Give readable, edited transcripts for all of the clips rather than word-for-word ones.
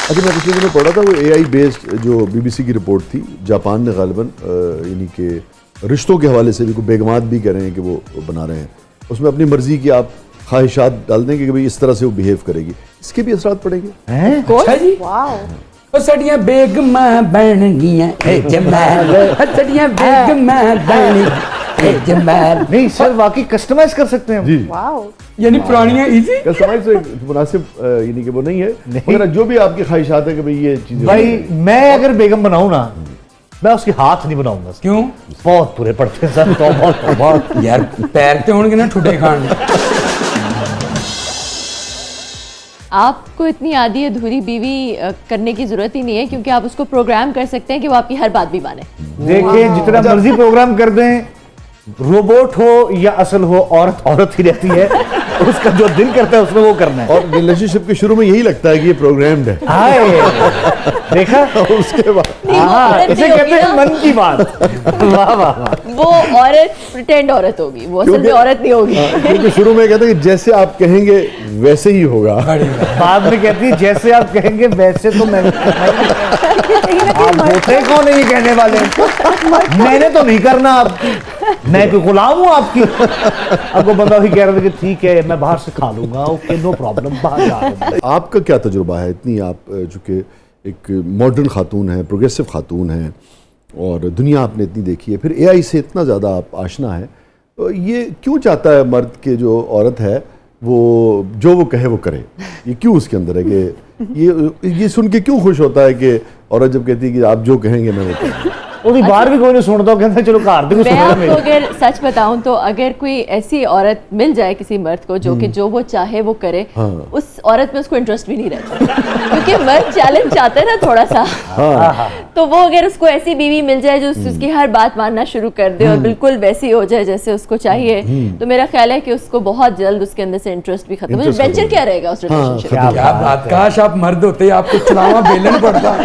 اچھا میں پچھلے دنوں پڑھا تھا وہ اے آئی بیسڈ جو بی بی سی کی رپورٹ تھی، جاپان نے غالباً یعنی کہ رشتوں کے حوالے سے بھی کوئی بیگمات بھی کہہ رہے ہیں کہ وہ بنا رہے ہیں، اس میں اپنی مرضی کی آپ خواہشات ڈال دیں کہ بھئی اس طرح سے وہ بیہیو کرے گی، اس کے بھی اثرات پڑیں گے؟ اچھا جی، وہ سڑیاں بیگماں بن گیاں اے جمال، سڑیاں بیگماں بن اے جمال. نہیں سر واقعی کسٹمائز کر سکتے ہیں. جی یعنی پرانیاں ایزی کسٹمائز سے مناسب یعنی کہ وہ نہیں ہے، مگر جو بھی آپ کی خواہشات ہے کہ بھئی یہ چیزیں بھائی میں اگر بیگم بناؤں نا میں اس کے ہاتھ نہیں بناؤں گا. کیوں؟ بہت برے پڑتے ہیں سر. توبہ توبہ یار پیر تے ہون گے نا ٹھڈے کھان. آپ کو اتنی آدھی ادھوری بیوی کرنے کی ضرورت ہی نہیں ہے، کیونکہ آپ اس کو پروگرام کر سکتے ہیں کہ وہ آپ کی ہر بات بھی مانے. دیکھیں جتنا مرضی پروگرام کر دیں، روبوٹ ہو یا اصل ہو، عورت عورت ہی رہتی ہے. اس کا جو دل کرتا ہے اس میں وہ کرنا ہے. اور ریلیشن شپ کے شروع میں یہی لگتا ہے کہ یہ پروگرامڈ ہے، ہائے دیکھا اس کے بعد اسے کہتے ہیں من کی بات. واہ واہ واہ. وہ عورت پریٹینڈ عورت ہوگی، وہ اصل میں عورت نہیں ہوگی. کیونکہ شروع میں کہتے ہیں کہ جیسے آپ کہیں گے ویسے ہی ہوگا، بعد میں کہتی ہے جیسے آپ کہیں گے ویسے تو میں آپ ہوتے کون ہے یہ کہنے والے؟ میں نے تو نہیں کرنا، آپ میں کوئی غلام ہوں آپ کی؟ اب وہ بندہ بھی کہہ رہا تھا کہ ٹھیک ہے میں باہر سے کھا لوں گا، اوکے نو پرابلم، باہر جا رہا ہوں. آپ کا کیا تجربہ ہے؟ اتنی آپ چونکہ ایک ماڈرن خاتون ہیں، پروگریسو خاتون ہیں، اور دنیا آپ نے اتنی دیکھی ہے، پھر اے آئی سے اتنا زیادہ آپ آشنا ہیں، یہ کیوں چاہتا ہے مرد کہ جو عورت ہے وہ جو وہ کہے وہ کرے؟ یہ کیوں اس کے اندر ہے کہ یہ سن کے کیوں خوش ہوتا ہے کہ عورت جب کہتی ہے کہ آپ جو کہیں گے میں وہ کروں؟ وہ باہر بھی کوئی نہیں سنتا، کہتا چلو گھر بھی میں آپ کو اگر سچ بتاؤں تو اگر کوئی ایسی عورت مل جائے کسی مرد کو جو کہ جو وہ چاہے وہ کرے، اس عورت میں اس کو انٹرسٹ بھی نہیں رہتا، کیونکہ مرد چیلنج چاہتا ہے نا تھوڑا سا. تو وہ اگر اس کو ایسی بیوی مل جائے جو اس کی ہر بات ماننا شروع کر دے اور بالکل ویسی ہو جائے جیسے اس کو چاہیے، تو میرا خیال ہے کہ اس کو بہت جلد اس کے اندر سے انٹرسٹ بھی ختم ہو. ایڈونچر کیا رہے گا اس ریلیشن شپ میں؟ کیا بات، کاش آپ مرد ہوتے، آپ کو چلانا بیلن پڑتا.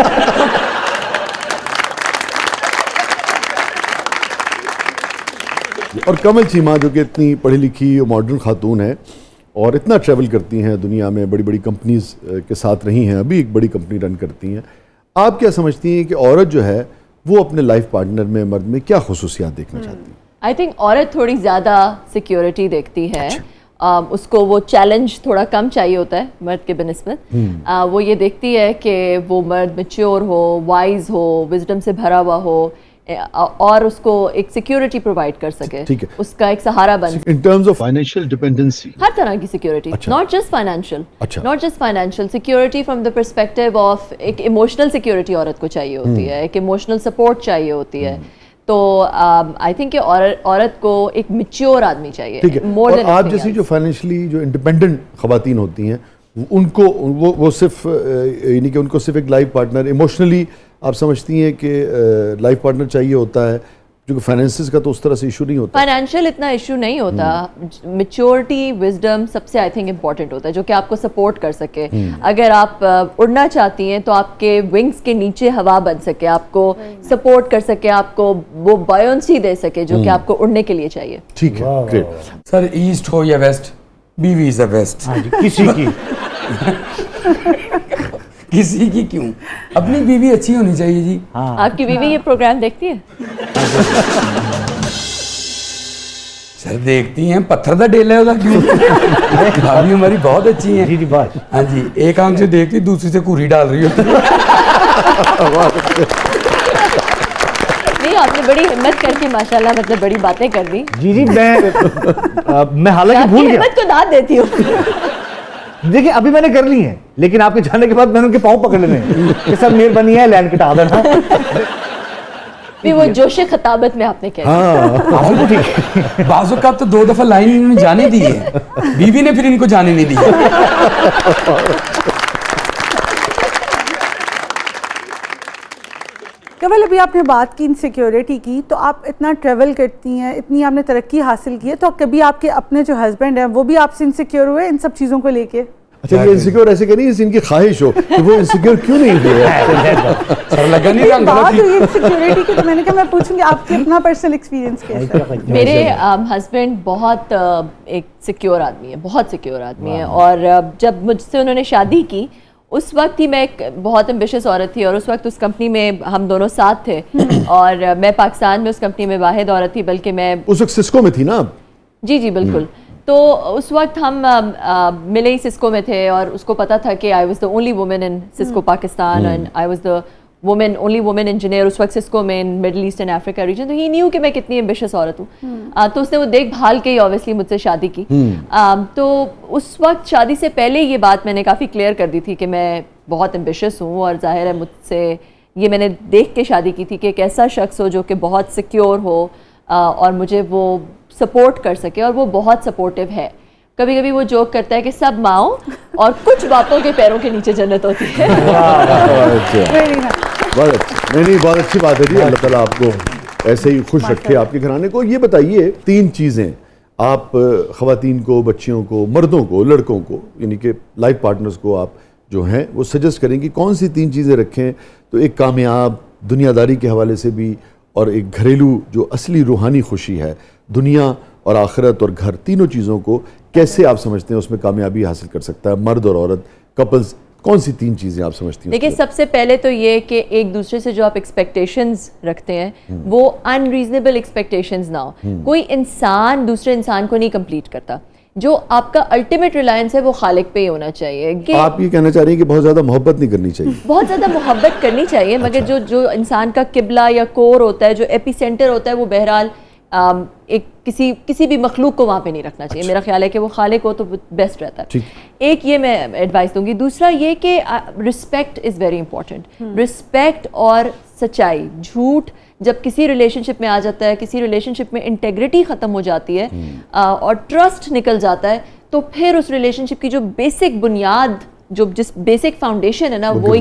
اور کمل چیمہ جو کہ اتنی پڑھی لکھی ماڈرن خاتون ہے اور اتنا ٹریول کرتی ہیں دنیا میں، بڑی بڑی کمپنیز کے ساتھ رہی ہیں، ابھی ایک بڑی کمپنی رن کرتی ہیں، آپ کیا سمجھتی ہیں کہ عورت جو ہے وہ اپنے لائف پارٹنر میں، مرد میں کیا خصوصیات دیکھنا چاہتی ہیں؟ آئی تھنک عورت تھوڑی زیادہ سیکیورٹی دیکھتی ہے. اس کو وہ چیلنج تھوڑا کم چاہیے ہوتا ہے مرد کے بنسبت. وہ یہ دیکھتی ہے کہ وہ مرد میچیور ہو، وائز ہو، وزڈم سے بھرا ہوا ہو، اور اس کو ایک سیکیورٹی پرووائڈ کر سکے، اس کا ایک سہارا بن سکے. In terms of financial dependency, ہر طرح کی security, not just financial security, from the perspective of ایک ایموشنل سیکیورٹی عورت کو چاہیے ہوتی ہے، ایک ایموشنل سپورٹ چاہیے ہوتی ہے. تو آئی تھنک کہ عورت کو ایک میچیور آدمی چاہیے. اور آپ جیسی جو فائنینشلی جو انڈیپینڈنٹ خواتین ہوتی ہیں ان کو وہ صرف یعنی کہ ان کو صرف ایک لائف پارٹنر ایموشنلی آپ سمجھتی ہیں کہ لائف پارٹنر چاہیے ہوتا ہے، جو کہ فائنینسز کا تو اس طرح سے ایشو نہیں ہوتا، فائنینشیل اتنا ایشو نہیں ہوتا. میچورٹی، وزڈم سب سے آئی تھنک امپورٹنٹ ہوتا ہے، جو کہ آپ کو سپورٹ کر سکے. اگر آپ اڑنا چاہتی ہیں تو آپ کے ونگز کے نیچے ہوا بن سکے، آپ کو سپورٹ کر سکے، آپ کو وہ بایونسی دے سکے جو کہ آپ کو اڑنے کے لیے چاہیے. ٹھیک ہے، گریٹ. سر ایسٹ ہو یا ویسٹ، بیوی از دا بیسٹ. کسی کی کسی کی کیوں، اپنی بیوی اچھی ہونی چاہیے جی. آپ کی بیوی یہ پروگرام دیکھتی ہے؟ سر دیکھتی ہیں، پتھر دا ڈیلا ہے کیوں. بھابھی ہماری بہت اچھی ہیں. جی بات. ہاں جی، ایک آنکھ سے دیکھتی دوسری سے کوری ڈال رہی ہوتی ہے. نہیں، آپ نے بڑی ہمت کر کے ماشاءاللہ مطلب بڑی باتیں کر دی. جی میں حالانکہ بھول گیا، ہمت کو داد دیتی ہوں. دیکھیں ابھی میں نے کر لی ہیں، لیکن آپ کے جانے کے بعد میں نے ان کے پاؤں پکڑ لینے ہیں کہ سب مہربانی ہے لینڈ کٹا دینا. وہ جوش خطابت میں آپ نے کہا. بعض اوقات تو 2 دفعہ لائن انہوں نے جانے دی ہے، بیوی نے پھر ان کو جانے نہیں دیا. کمل ابھی آپ نے بات کی انسیکیورٹی کی، تو آپ اتنا ٹریول کرتی ہیں، اتنی آپ نے ترقی حاصل کی ہے، تو کبھی آپ کے اپنے جو ہسبینڈ ہیں وہ بھی آپ سے انسیکیور ہوئے ان سب چیزوں کو لے کے؟ اچھا یہ انسیکیور ایسے کہ نہیں ان کی خواہش ہو کہ وہ انسیکیور کیوں نہیں ہوئے؟ سر لگا نہیں رہا بات ہوئی انسیکیورٹی کی، تو میں نے کہا میں پوچھوں گی آپ کی اپنا پرسنل ایکسپیرینس کیسا ہے؟ میرے ہسبینڈ بہت ایک سیکیور آدمی ہے، بہت سیکیور آدمی ہے، اور جب مجھ سے انہوں نے شادی کی اس وقت ہی میں ایک بہت ایمبیشس عورت تھی اور اس وقت اس کمپنی میں ہم دونوں ساتھ تھے اور میں پاکستان میں اس کمپنی میں واحد عورت تھی, بلکہ میں اس وقت سسکو میں تھی نا آپ؟ جی بالکل. تو اس وقت ہم ملے ہی سسکو میں تھے اور اس کو پتا تھا کہ I was the only woman in Cisco Pakistan and I was the only woman engineer اس وقت سسکو میں in Middle East and Africa region. تو ہی نیو کہ میں کتنی ایمبیشس عورت ہوں, تو اس نے وہ دیکھ بھال کے ہی اوبیسلی مجھ سے شادی کی. تو اس وقت شادی سے پہلے یہ بات میں نے کافی کلیئر کر دی تھی کہ میں بہت ایمبیشس ہوں اور ظاہر ہے مجھ سے یہ میں نے دیکھ کے شادی کی تھی کہ ایک ایسا شخص ہو جو کہ بہت سیکیور ہو اور مجھے وہ سپورٹ کر سکے, اور وہ بہت سپورٹیو ہے. کبھی کبھی وہ جوک کرتا ہے کہ سب ماؤں اور کچھ باپوں کے پیروں کے نیچے جنت ہوتی ہے. بہت اچھی بات ہے جی. اللہ تعالیٰ آپ کو ایسے ہی خوش رکھے, آپ کے گھرانے کو. یہ بتائیے 3 چیزیں آپ خواتین کو, بچیوں کو, مردوں کو, لڑکوں کو, یعنی کہ لائف پارٹنرز کو آپ جو ہیں وہ سجیسٹ کریں کہ کون سی 3 چیزیں رکھیں تو ایک کامیاب دنیا داری کے حوالے سے بھی اور ایک گھریلو جو اصلی روحانی خوشی ہے, دنیا اور آخرت اور گھر, تینوں چیزوں کو کیسے آپ سمجھتے ہیں اس میں کامیابی حاصل کر سکتا ہے مرد اور عورت, کپلز؟ کون سی 3 چیزیں آپ سمجھتی ہیں؟ دیکھیں, سب سے پہلے تو یہ کہ ایک دوسرے سے جو آپ ایکسپیکٹیشنز رکھتے ہیں وہ ان ریزنیبل ایکسپیکٹیشنز نہ ہو. کوئی انسان دوسرے انسان کو نہیں کمپلیٹ کرتا. جو آپ کا الٹیمیٹ ریلائنس ہے وہ خالق پہ ہی ہونا چاہیے. آپ یہ کہنا چاہ رہی ہیں کہ بہت زیادہ محبت نہیں کرنی چاہیے؟ بہت زیادہ محبت کرنی چاہیے, مگر جو انسان کا قبلہ یا کور ہوتا ہے, جو ایپی سینٹر ہوتا ہے, وہ بہرحال ایک کسی بھی مخلوق کو وہاں پہ نہیں رکھنا چاہیے. میرا خیال ہے کہ وہ خالق ہو تو بیسٹ رہتا ہے. ایک یہ میں ایڈوائس دوں گی. دوسرا یہ کہ respect is very important. Respect اور سچائی. جھوٹ جب کسی ریلیشن شپ میں آ جاتا ہے, کسی ریلیشن شپ میں انٹیگریٹی ختم ہو جاتی ہے اور ٹرسٹ نکل جاتا ہے, تو پھر اس ریلیشن شپ کی جو بیسک بنیاد, جس بیسک فاؤنڈیشن ہے نا, وہ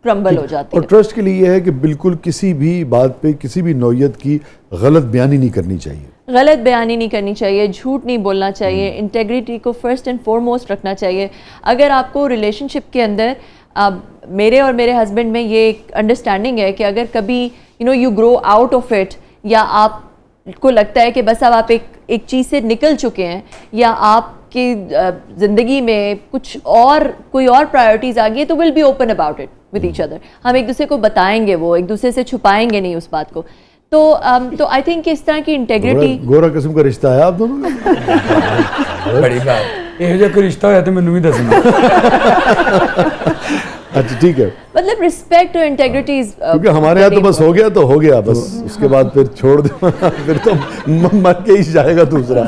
کرمبل ہو جاتی ہے. اور ٹرسٹ کے لیے یہ ہے کہ بالکل کسی بھی بات پہ کسی بھی نوعیت کی غلط بیانی نہیں کرنی چاہیے. غلط بیانی نہیں کرنی چاہیے, جھوٹ نہیں بولنا چاہیے, انٹیگریٹی کو فرسٹ اینڈ فارموسٹ رکھنا چاہیے. اگر آپ کو ریلیشن شپ کے اندر میرے اور میرے ہسبینڈ میں یہ ایک انڈرسٹینڈنگ ہے کہ اگر کبھی you grow out of it, یا آپ کو لگتا ہے کہ بس اب آپ ایک چیز سے نکل چکے ہیں, یا آپ کی زندگی میں کوئی اور پرائیورٹیز آ گئی ہے, تو will be open about it with each other. ہم ایک دوسرے کو بتائیں گے, وہ ایک دوسرے سے چھپائیں گے نہیں اس بات کو. تو آئی تھنک کہ اس طرح کی انٹیگریٹی. گورا قسم کا رشتہ ہے آپ دونوں کا؟ بڑی بات. یہ جو کوئی رشتہ ہوا تو مینوں بھی دسنا. اچھا ٹھیک ہے. مطلب رسپیکٹ اور انٹیگریٹی, کیونکہ ہمارے یہاں تو بس ہو گیا تو ہو گیا بس, اس کے بعد پھر چھوڑ دو, پھر تو مر کے ہی جائے گا دوسرا.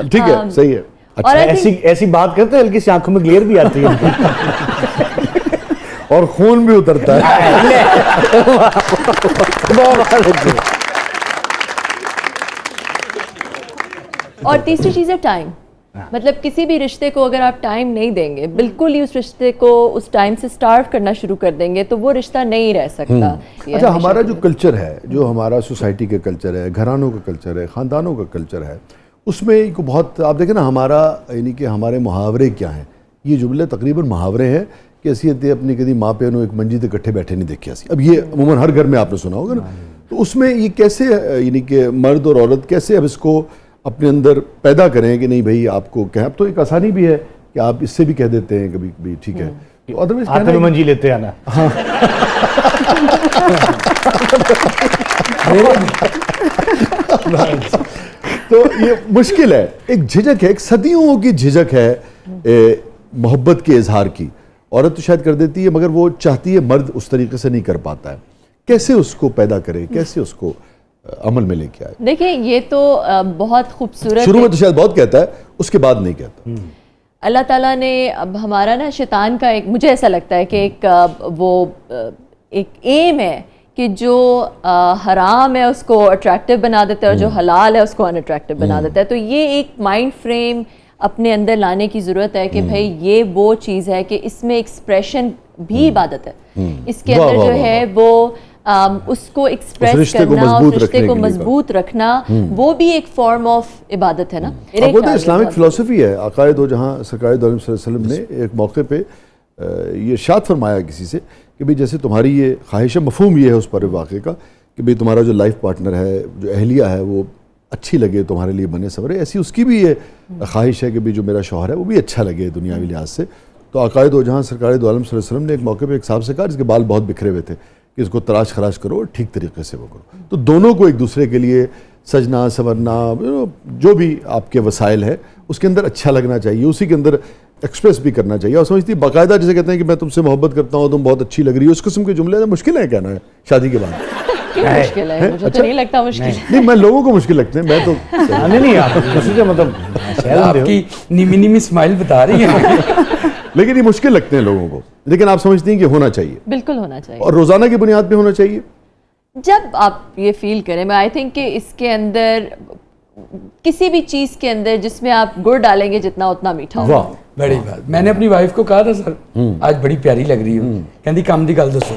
ٹھیک ہے, صحیح ہے. ایسی بات کرتے ہیں ہلکی سی آنکھوں میں گلیئر بھی آتی ہے اور خون بھی اترتا ہے. اور تیسری چیز ہے ٹائم. مطلب کسی بھی رشتے کو اگر آپ ٹائم نہیں دیں گے, بالکل ہی اس رشتے کو اس ٹائم سے سٹارو کرنا شروع کر دیں گے, تو وہ رشتہ نہیں رہ سکتا. اچھا, ہمارا جو کلچر ہے, جو ہمارا سوسائٹی کا کلچر ہے, گھرانوں کا کلچر ہے, خاندانوں کا کلچر ہے, اس میں ایک بہت آپ دیکھیں نا, ہمارا یعنی کہ ہمارے محاورے کیا ہیں. یہ جملے تقریباً محاورے ہیں کہ اسی اپنی کدی ماں پیو ایک منجی تے کٹھے بیٹھے نہیں دیکھے. اب یہ عموماً ہر گھر میں آپ نے سنا ہوگا نا. تو اس میں یہ کیسے یعنی کہ مرد اور عورت کیسے اب اس کو اپنے اندر پیدا کریں کہ نہیں بھائی آپ کو کہیں. اب تو ایک آسانی بھی ہے کہ آپ اس سے بھی کہہ دیتے ہیں کبھی بھی, ٹھیک ہے, ہاتھ میں منجی لیتے ہیں نا. تو یہ مشکل ہے, ایک جھجک ہے, ایک صدیوں کی جھجک ہے محبت کے اظہار کی. عورت تو شاید کر دیتی ہے مگر وہ چاہتی ہے, مرد اس طریقے سے نہیں کر پاتا ہے. کیسے اس کو پیدا کرے, کیسے اس کو عمل میں لے کے آئے؟ دیکھیں, یہ تو بہت خوبصورت, شروع میں تو شاید بہت کہتا ہے, اس کے بعد نہیں کہتا. اللہ تعالیٰ نے اب ہمارا نا شیطان کا ایک, مجھے ایسا لگتا ہے کہ ایک ایم ہے کہ جو حرام ہے اس کو اٹریکٹیو بنا دیتا ہے, اور جو حلال ہے اس کو ان اٹریکٹیو بنا دیتا ہے. تو یہ ایک مائنڈ فریم اپنے اندر لانے کی ضرورت ہے کہ بھائی یہ وہ چیز ہے کہ اس میں ایکسپریشن بھی عبادت ہے. اس کے اندر جو ہے وہ اس کو ایکسپریس کرنا, اس رشتے کو مضبوط رکھنا, وہ بھی ایک فارم آف عبادت ہے نا. وہ تو اسلامک فلسفی ہے. آقائے دو جہاں سرکار دو عالم صلی اللہ علیہ وسلم نے ایک موقع پہ یہ ارشاد فرمایا کسی سے کہ بھئی جیسے تمہاری یہ خواہش ہے, مفہوم یہ ہے اس پر واقعے کا کہ بھئی تمہارا جو لائف پارٹنر ہے, جو اہلیہ ہے, وہ اچھی لگے تمہارے لیے بنے سورے, ایسی اس کی بھی یہ خواہش ہے کہ بھئی جو میرا شوہر ہے وہ بھی اچھا لگے دنیاوی لحاظ سے. تو عقائد و جہاں سرکار دو عالم صلی اللہ علیہ وسلم نے ایک موقع پہ ایک صاحب سے کہا جس کے بال بہت بکھرے ہوئے تھے کہ اس کو تراش خراش کرو اور ٹھیک طریقے سے وہ کرو. تو دونوں کو ایک دوسرے کے لیے سجنا سنورنا جو بھی آپ کے وسائل ہے اس کے اندر اچھا لگنا چاہیے, اسی کے اندر ایکسپریس بھی کرنا چاہیے. اور سمجھتی باقاعدہ جیسے کہتے ہیں کہ میں تم سے محبت کرتا ہوں, تم بہت اچھی لگ رہی ہو, اس قسم کے جملے مشکل ہیں کہنا ہے شادی کے بعد. کیوں مشکل ہے؟ مجھے تو نہیں لگتا مشکل ہے. نہیں میں لوگوں کو مشکل لگتے ہیں, میں تو نہیں آپ کسی سے مطلب آپ کی نیمی نیمی اسمائل بتا رہی ہیں لیکن یہ مشکل لگتے ہیں لوگوں کو, لیکن آپ سمجھتی ہیں کہ ہونا چاہیے, بالکل ہونا چاہیے, اور روزانہ کی بنیاد پہ ہونا چاہیے. جب آپ یہ فیل کریں. میں آئی تھنک کہ اس کے اندر کسی بھی چیز کے اندر جس میں آپ گڑ ڈالیں گے جتنا اتنا میٹھا ہوگا. بڑی بات. میں نے اپنی وائف کو کہا تھا سر آج بڑی پیاری لگ رہی ہوں, کہندی کام دی گل دسو.